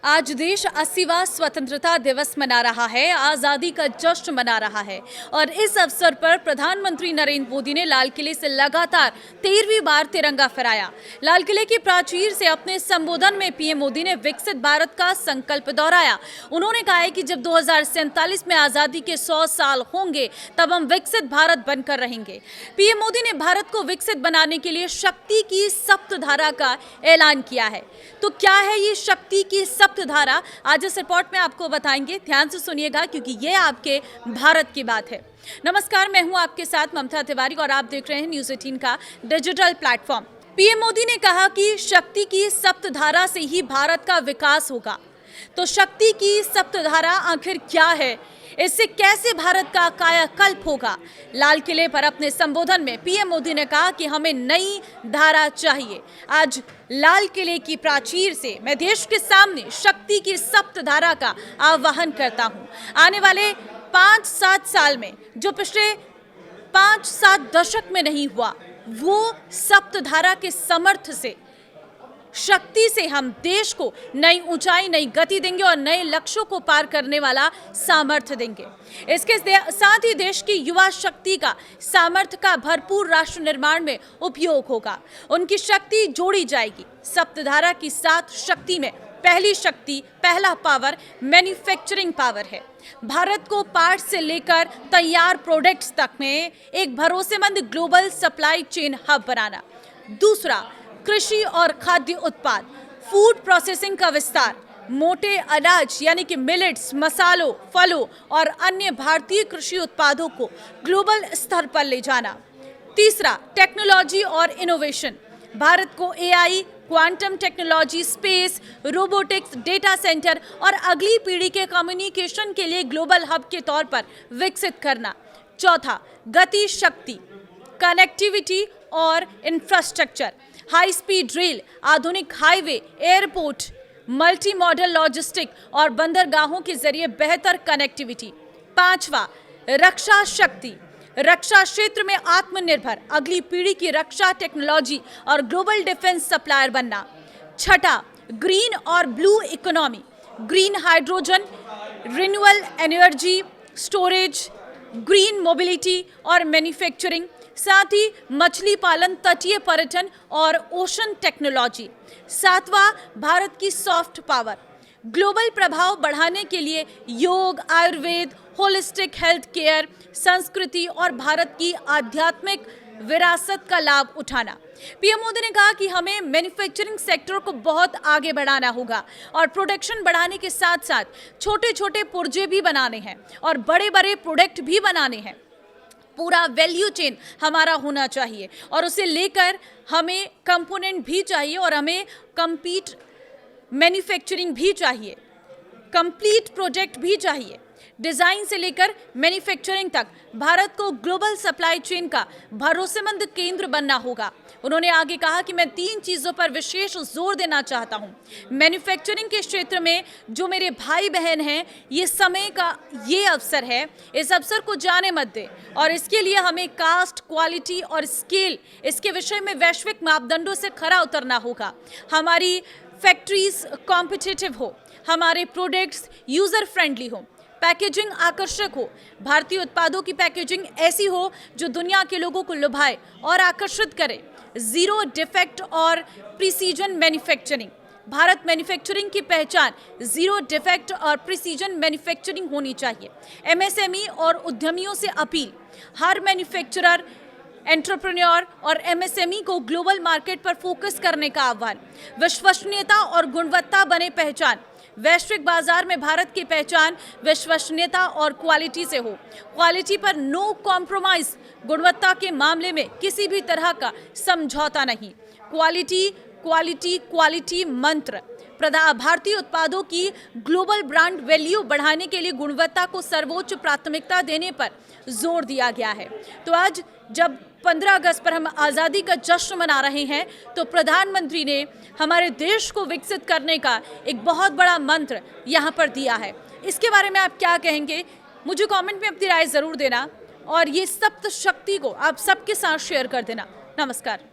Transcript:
आज देश 80वां स्वतंत्रता दिवस मना रहा है, आजादी का जश्न मना रहा है और इस अवसर पर प्रधानमंत्री नरेंद्र मोदी ने लाल किले से लगातार 13वीं बार तिरंगा फहराया। लाल किले की प्राचीर से अपने संबोधन में पीएम मोदी ने विकसित भारत का संकल्प दोहराया। उन्होंने कहा है कि जब 2047 में आजादी के 100 साल होंगे तब हम विकसित भारत बनकर रहेंगे। पीएम मोदी ने भारत को विकसित बनाने के लिए शक्ति की सप्तधारा का ऐलान किया है। तो क्या है ये शक्ति की सप्तधारा, आज इस रिपोर्ट में आपको बताएंगे। ध्यान से सुनिएगा क्योंकि ये आपके भारत की बात है। नमस्कार, मैं हूं आपके साथ ममता तिवारी और आप देख रहे हैं न्यूज़ 18 का डिजिटल प्लेटफॉर्म। पीएम मोदी ने कहा कि शक्ति की सप्तधारा से ही भारत का विकास होगा। तो शक्ति की सप्तधारा आखिर क्या है, इससे कैसे भारत का कायाकल्प होगा? लाल किले पर अपने संबोधन में पीएम मोदी ने कहा कि हमें नई धारा चाहिए। आज लाल किले की प्राचीर से मैं देश के सामने शक्ति की सप्तधारा का आह्वान करता हूं। आने वाले 5-7 साल में जो पिछले 5-7 दशक में नहीं हुआ, वो सप्तधारा के समर्थ से, शक्ति से हम देश को नई ऊंचाई, नई गति देंगे और नए लक्ष्यों को पार करने वाला सामर्थ्य देंगे। इसके साथ ही देश की युवा शक्ति का सामर्थ्य का भरपूर राष्ट्र निर्माण में उपयोग होगा। उनकी शक्ति जोड़ी जाएगी। सप्तधारा की 7 शक्ति में पहली शक्ति, पहला पावर मैन्युफैक्चरिंग पावर है। भारत को पार्ट से लेकर तैयार प्रोडक्ट्स तक में एक भरोसेमंद ग्लोबल सप्लाई चेन हब बनाना। दूसरा, कृषि और खाद्य उत्पाद, फूड प्रोसेसिंग का विस्तार, मोटे अनाज यानी कि मिलेट्स, मसालों, फलों और अन्य भारतीय कृषि उत्पादों को ग्लोबल स्तर पर ले जाना। तीसरा, टेक्नोलॉजी और इनोवेशन, भारत को AI, quantum technology, space, robotics, data centre और अगली पीढ़ी के कम्युनिकेशन के लिए ग्लोबल हब के तौर पर विकसित करना। चौथा, गति शक्ति, कनेक्टिविटी और इंफ्रास्ट्रक्चर, हाई स्पीड रेल, आधुनिक highway, airport, multi modal logistic और बंदरगाहों के जरिए बेहतर कनेक्टिविटी। पांचवा, रक्षा शक्ति, रक्षा क्षेत्र में आत्मनिर्भर, अगली पीढ़ी की रक्षा टेक्नोलॉजी और ग्लोबल डिफेंस सप्लायर बनना। छठा, ग्रीन और blue economy, green hydrogen, renewable energy, storage, green mobility और मैन्युफैक्चरिंग, साथ ही मछली पालन, तटीय पर्यटन और ओशन टेक्नोलॉजी। सातवां, भारत की सॉफ्ट पावर, ग्लोबल प्रभाव बढ़ाने के लिए योग, आयुर्वेद, होलिस्टिक हेल्थ केयर, संस्कृति और भारत की आध्यात्मिक विरासत का लाभ उठाना। पीएम मोदी ने कहा कि हमें मैन्युफैक्चरिंग सेक्टर को बहुत आगे बढ़ाना होगा और प्रोडक्शन बढ़ाने के साथ साथ छोटे छोटे पुर्जे भी बनाने हैं और बड़े बड़े प्रोडक्ट भी बनाने हैं। पूरा वैल्यू चेन हमारा होना चाहिए और उसे लेकर हमें कंपोनेंट भी चाहिए और हमें कंप्लीट मैन्युफैक्चरिंग भी चाहिए, कंप्लीट प्रोजेक्ट भी चाहिए। डिज़ाइन से लेकर मैन्युफैक्चरिंग तक भारत को ग्लोबल सप्लाई चेन का भरोसेमंद केंद्र बनना होगा। उन्होंने आगे कहा कि मैं 3 चीज़ों पर विशेष जोर देना चाहता हूं। मैन्युफैक्चरिंग के क्षेत्र में जो मेरे भाई बहन हैं, ये समय का ये अवसर है, इस अवसर को जाने मत दें और इसके लिए हमें कास्ट, क्वालिटी और स्केल, इसके विषय में वैश्विक मापदंडों से खरा उतरना होगा। हमारी फैक्ट्रीज कॉम्पिटिटिव हो, हमारे प्रोडक्ट्स यूज़र फ्रेंडली हो, पैकेजिंग आकर्षक हो, भारतीय उत्पादों की पैकेजिंग ऐसी हो जो दुनिया के लोगों को लुभाए और आकर्षित करे। जीरो डिफेक्ट और प्रिसीजन मैन्युफैक्चरिंग, भारत मैन्युफैक्चरिंग की पहचान जीरो डिफेक्ट और प्रिसीजन मैन्युफैक्चरिंग होनी चाहिए। एमएसएमई और उद्यमियों से अपील, हर मैन्युफैक्चरर, एंटरप्रेन्योर और एमएसएमई को ग्लोबल मार्केट पर फोकस करने का आह्वान। विश्वसनीयता और गुणवत्ता बने पहचान, वैश्विक बाजार में भारत की पहचान विश्वसनीयता और क्वालिटी से हो। क्वालिटी पर नो कॉम्प्रोमाइज, गुणवत्ता के मामले में किसी भी तरह का समझौता नहीं। क्वालिटी क्वालिटी क्वालिटी मंत्र, भारतीय उत्पादों की ग्लोबल ब्रांड वैल्यू बढ़ाने के लिए गुणवत्ता को सर्वोच्च प्राथमिकता देने पर जोर दिया गया है। तो आज जब 15 अगस्त पर हम आज़ादी का जश्न मना रहे हैं, तो प्रधानमंत्री ने हमारे देश को विकसित करने का एक बहुत बड़ा मंत्र यहाँ पर दिया है। इसके बारे में आप क्या कहेंगे? मुझे कमेंट में अपनी राय ज़रूर देना और ये सप्त शक्ति को आप सबके साथ शेयर कर देना। नमस्कार।